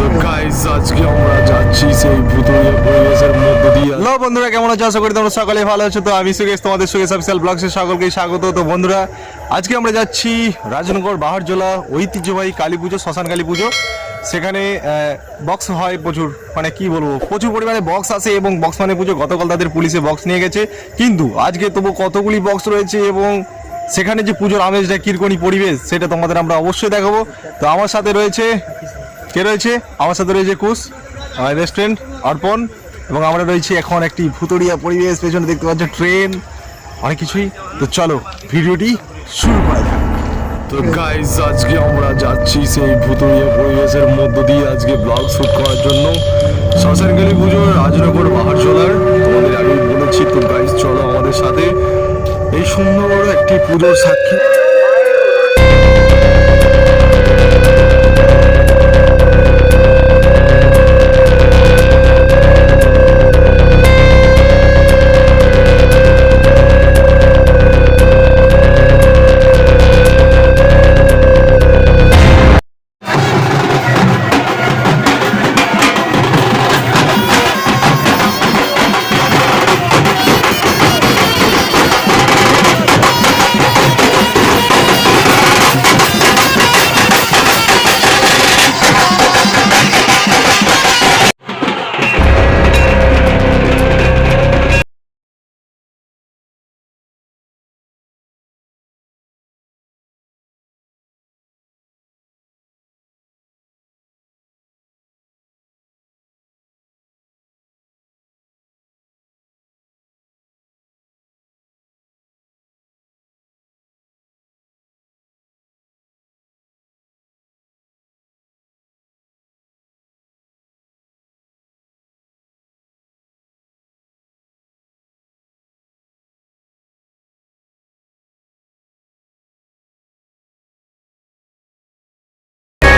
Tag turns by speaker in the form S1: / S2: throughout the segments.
S1: তো গাইস আজকে আমরা যাচ্ছি সেই ভুতুড়িয়া পরিবেশের মধ্য দিয়ে। হ্যালো বন্ধুরা, কেমন আছো? আশা করি তোমরা সকলে ভালো আছো। তো আমি সুগেশ, তোমাদের সুগেশ অফিসিয়াল ব্লগসে সকলকে স্বাগত। তো বন্ধুরা, আজকে আমরা যাচ্ছি রাজনগর বাহারজোলা ঐতিহ্যবাহী কালী পুজো, শ্মশান কালী পুজো। সেখানে বক্স হয় প্রচুর, মানে কি বলবো, প্রচুর পরিমাণে বক্স আসে এবং বক্স মানে পুজো। গতকাল তাদের পুলিশে বক্স নিয়ে গেছে, কিন্তু আজকে তবু কতগুলি বক্স রয়েছে এবং সেখানে যে পুজোর আমেজটা কিরকমই পরিবেশ সেটা তোমাদের আমরা অবশ্যই দেখাবো। তো আমার সাথে রয়েছে কে রয়েছে? আমার সাথে রয়েছে কুশ, আমার রেস্টুরেন্ট অর্পণ, এবং আমরা রয়েছি এখন একটি ভুতুড়িয়া পরিবেশ। পেছনে দেখতে পাচ্ছ ট্রেন, অনেক কিছুই। তো চলো ভিডিওটি শুরু করা যাক। তো গাইস আজকে আমরা যাচ্ছি সেই ভুতুড়িয়া পরিবেশের মধ্য দিয়ে আজকে ব্লগ শুট করার জন্য শ্মশানকালী পুজোর রাজনগর বাহারজোলার। তোমাদের আগেই বলেছি। তো গাইস চলো আমাদের সাথে এই সুন্দর একটি পুজোর সাক্ষী।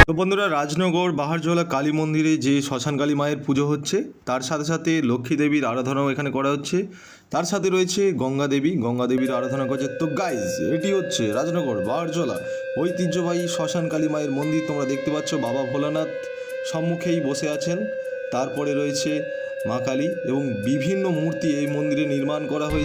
S1: তো বন্ধুরা, রাজনগর বাহারজোলা কালী মন্দিরে যে শ্মশান কালী মায়ের পুজো হচ্ছে, তার সাথে সাথে লক্ষ্মী দেবীর আরাধনাও এখানে করা হচ্ছে। তার সাথে রয়েছে গঙ্গা দেবীর আরাধনা করছে। তো গাইজ, এটি হচ্ছে রাজনগর বাহারজোলা ঐতিহ্যবাহী শ্মশান কালী মায়ের মন্দির। তোমরা দেখতে পাচ্ছ বাবা ভোলানাথ সম্মুখেই বসে আছেন। তারপরে রয়েছে মা কালী এবং বিভিন্ন মূর্তি এই মন্দিরে নির্মাণ করা হয়েছে।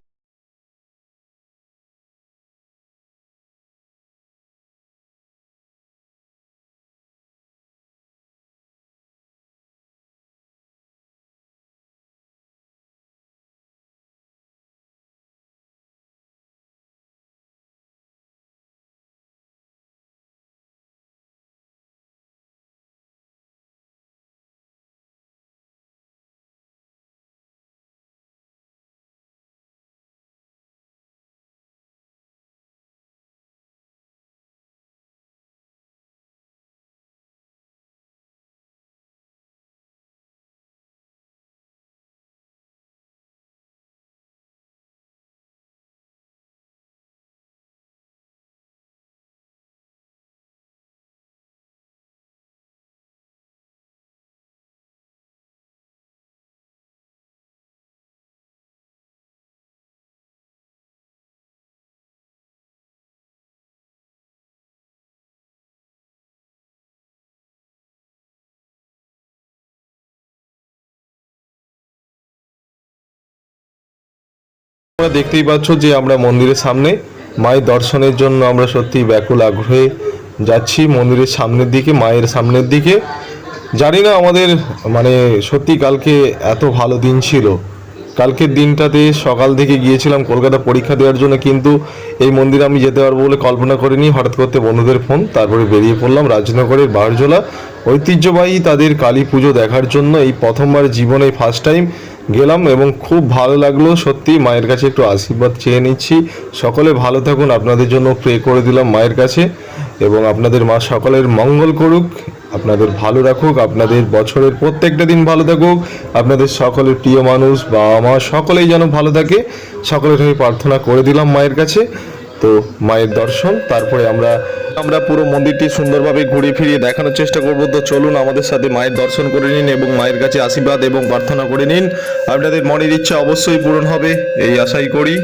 S1: তোমরা দেখতেই পাচ্ছ যে আমরা মন্দিরের সামনে মায়ের দর্শনের জন্য আমরা সত্যি ব্যাকুল আগ্রহে যাচ্ছি মন্দিরের সামনের দিকে, মায়ের সামনের দিকে। জানি না আমাদের মানে সত্যি কালকে এত ভালো দিন ছিল। কালকের দিনটাতে সকাল থেকে গিয়েছিলাম কলকাতা পরীক্ষা দেওয়ার জন্য, কিন্তু এই মন্দিরে আমি যেতে পারবো বলে কল্পনা করিনি। হঠাৎ করতে বন্ধুদের ফোন, তারপরে বেরিয়ে পড়লাম রাজনগরের বাহারজোলা ঐতিহ্যবাহী তাদের কালী পুজো দেখার জন্য। এই প্রথমবার জীবনে ফার্স্ট টাইম গেলাম এবং খুব ভালো লাগলো। সত্যি মায়ের কাছে একটু আশীর্বাদ চেয়ে নিচ্ছি। সকলে ভালো থাকুন, আপনাদের জন্য প্রে করে দিলাম মায়ের কাছে, এবং আপনাদের মা সকলের মঙ্গল করুক, আপনাদের ভালো রাখুক, আপনাদের বছরের প্রত্যেকটা দিন ভালো থাকুক, আপনাদের সকলের প্রিয় মানুষ বাবা মা সকলেই যেন ভালো থাকে। সকলের হয়ে প্রার্থনা করে দিলাম মায়ের কাছে। তো মায়ের দর্শন, তারপরে আমরা আমরা পুরো মন্দিরটি সুন্দরভাবে ঘুরে ফিরিয়ে দেখানোর চেষ্টা করব। তো চলুন আমাদের সাথে মায়ের দর্শন করে নিন এবং মায়ের কাছে আশীর্বাদ এবং প্রার্থনা করে নিন। আপনাদের মনের ইচ্ছা অবশ্যই পূরণ হবে, এই আশাই করি।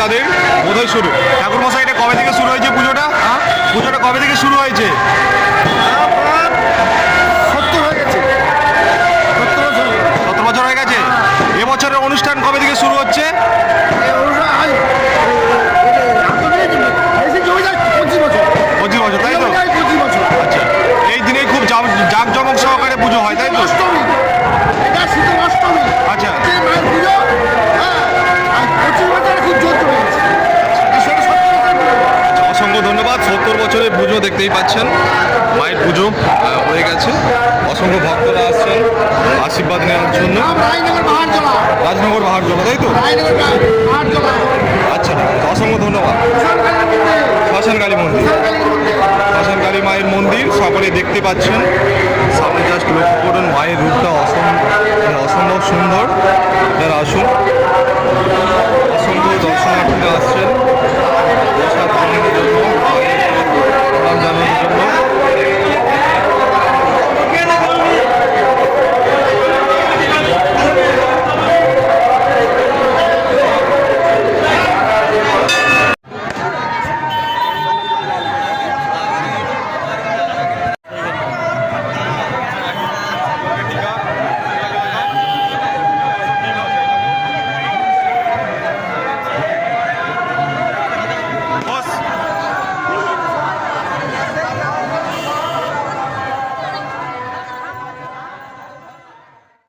S1: তাদের বোধহয় শুরু। ঠাকুর মশাই, এটা কবে থেকে শুরু হয়েছে পুজোটা? পুজোটা কবে থেকে শুরু হয়েছে? 70 বছর হয়ে গেছে। এবছরের অনুষ্ঠান কবে থেকে শুরু হচ্ছে? 25 বছর, তাই তো? আচ্ছা, এই দিনে খুব জাঁকজমক সহকারে পুজো হয়, তাই তো? আচ্ছা, অসংখ্য ধন্যবাদ। 70 বছরের পুজো দেখতেই পাচ্ছেন, মায়ের পুজো হয়ে গেছে। অসংখ্য ভক্তরা আসছেন আশীর্বাদ নেওয়ার জন্য। রাজনগর বাহারজলা, তাই তো? আচ্ছা, অসংখ্য ধন্যবাদ। শ্মশান কালী মন্দির, শ্মশান কালী মায়ের মন্দির সকলে দেখতে পাচ্ছেন। সামনে জাস্ট লক্ষ্য করুন, মায়ের রূপটা অসম্ভব সুন্দর। আপনারা আসুন, অসংখ্য দর্শনার্থীরা